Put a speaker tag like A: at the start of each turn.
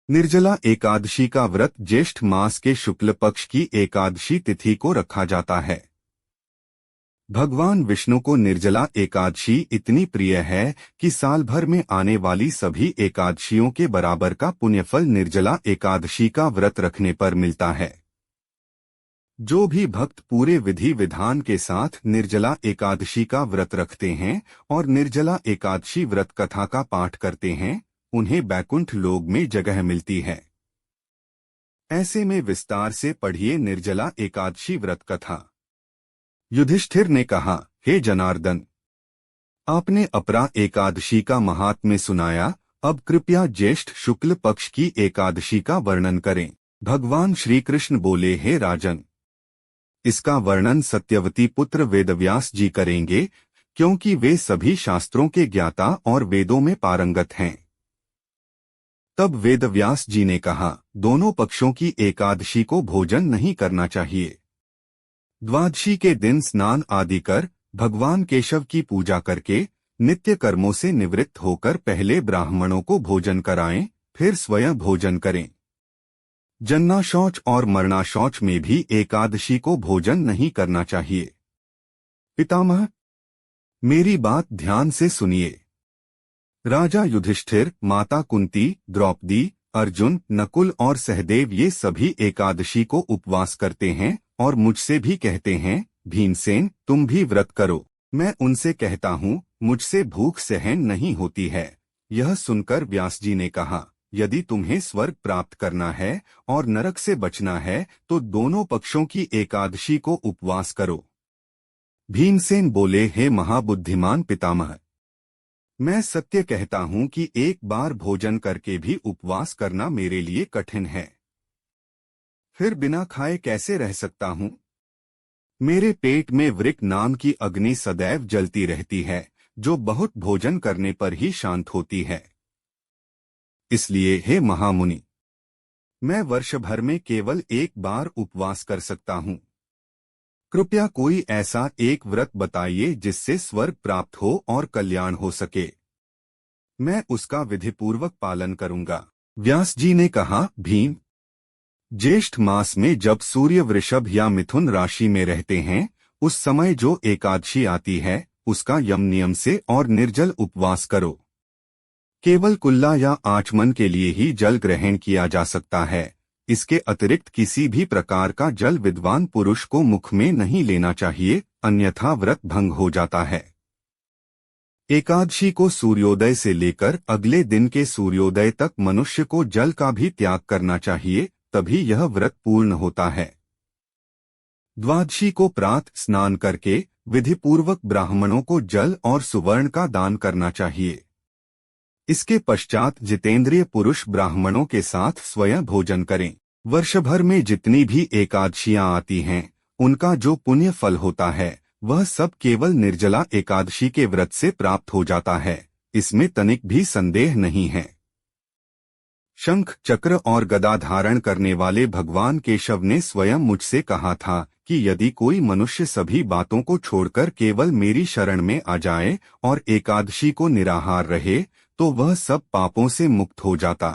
A: निर्जला एकादशी का व्रत ज्येष्ठ मास के शुक्ल पक्ष की एकादशी तिथि को रखा जाता है। भगवान विष्णु को निर्जला एकादशी इतनी प्रिय है कि साल भर में आने वाली सभी एकादशियों के बराबर का पुण्यफल निर्जला एकादशी का व्रत रखने पर मिलता है। जो भी भक्त पूरे विधि विधान के साथ निर्जला एकादशी का व्रत रखते हैं और निर्जला एकादशी व्रत कथा का पाठ करते हैं, उन्हें बैकुंठ लोक में जगह मिलती है। ऐसे में विस्तार से पढ़िए निर्जला एकादशी व्रत कथा। युधिष्ठिर ने कहा, हे जनार्दन, आपने अपरा एकादशी का महात्म्य सुनाया, अब कृपया ज्येष्ठ शुक्ल पक्ष की एकादशी का वर्णन करें। भगवान श्री कृष्ण बोले, हे राजन, इसका वर्णन सत्यवती पुत्र वेदव्यास जी करेंगे, क्योंकि वे सभी शास्त्रों के ज्ञाता और वेदों में पारंगत हैं। तब वेदव्यास जी ने कहा, दोनों पक्षों की एकादशी को भोजन नहीं करना चाहिए। द्वादशी के दिन स्नान आदि कर भगवान केशव की पूजा करके नित्य कर्मों से निवृत्त होकर पहले ब्राह्मणों को भोजन कराएं, फिर स्वयं भोजन करें। जन्ना शौच और मरना शौच में भी एकादशी को भोजन नहीं करना चाहिए। पितामह, मेरी बात ध्यान से सुनिए। राजा युधिष्ठिर, माता कुंती, द्रौपदी, अर्जुन, नकुल और सहदेव ये सभी एकादशी को उपवास करते हैं और मुझसे भी कहते हैं, भीमसेन तुम भी व्रत करो। मैं उनसे कहता हूँ, मुझसे भूख सहन नहीं होती है। यह सुनकर व्यास जी ने कहा, यदि तुम्हें स्वर्ग प्राप्त करना है और नरक से बचना है तो दोनों पक्षों की एकादशी को उपवास करो। भीमसेन बोले, हे महाबुद्धिमान पितामह, मैं सत्य कहता हूँ कि एक बार भोजन करके भी उपवास करना मेरे लिए कठिन है। फिर बिना खाए कैसे रह सकता हूँ? मेरे पेट में वृक नाम की अग्नि सदैव जलती रहती है, जो बहुत भोजन करने पर ही शांत होती है। इसलिए हे महामुनि, मैं वर्ष भर में केवल एक बार उपवास कर सकता हूँ। कृपया कोई ऐसा एक व्रत बताइए जिससे स्वर्ग प्राप्त हो और कल्याण हो सके। मैं उसका विधिपूर्वक पालन करूंगा। व्यास जी ने कहा, भीम, ज्येष्ठ मास में जब सूर्य वृषभ या मिथुन राशि में रहते हैं, उस समय जो एकादशी आती है उसका यम नियम से और निर्जल उपवास करो। केवल कुल्ला या आचमन के लिए ही जल ग्रहण किया जा सकता है। इसके अतिरिक्त किसी भी प्रकार का जल विद्वान पुरुष को मुख में नहीं लेना चाहिए, अन्यथा व्रत भंग हो जाता है। एकादशी को सूर्योदय से लेकर अगले दिन के सूर्योदय तक मनुष्य को जल का भी त्याग करना चाहिए, तभी यह व्रत पूर्ण होता है। द्वादशी को प्रातः स्नान करके विधिपूर्वक ब्राह्मणों को जल और सुवर्ण का दान करना चाहिए। इसके पश्चात जितेंद्रिय पुरुष ब्राह्मणों के साथ स्वयं भोजन करें। वर्ष भर में जितनी भी एकादशियां आती हैं, उनका जो पुण्य फल होता है वह सब केवल निर्जला एकादशी के व्रत से प्राप्त हो जाता है, इसमें तनिक भी संदेह नहीं है। शंख, चक्र और गदा धारण करने वाले भगवान केशव ने स्वयं मुझसे कहा था कि यदि कोई मनुष्य सभी बातों को छोड़कर केवल मेरी शरण में आ जाए और एकादशी को निराहार रहे तो वह सब पापों से मुक्त हो जाता।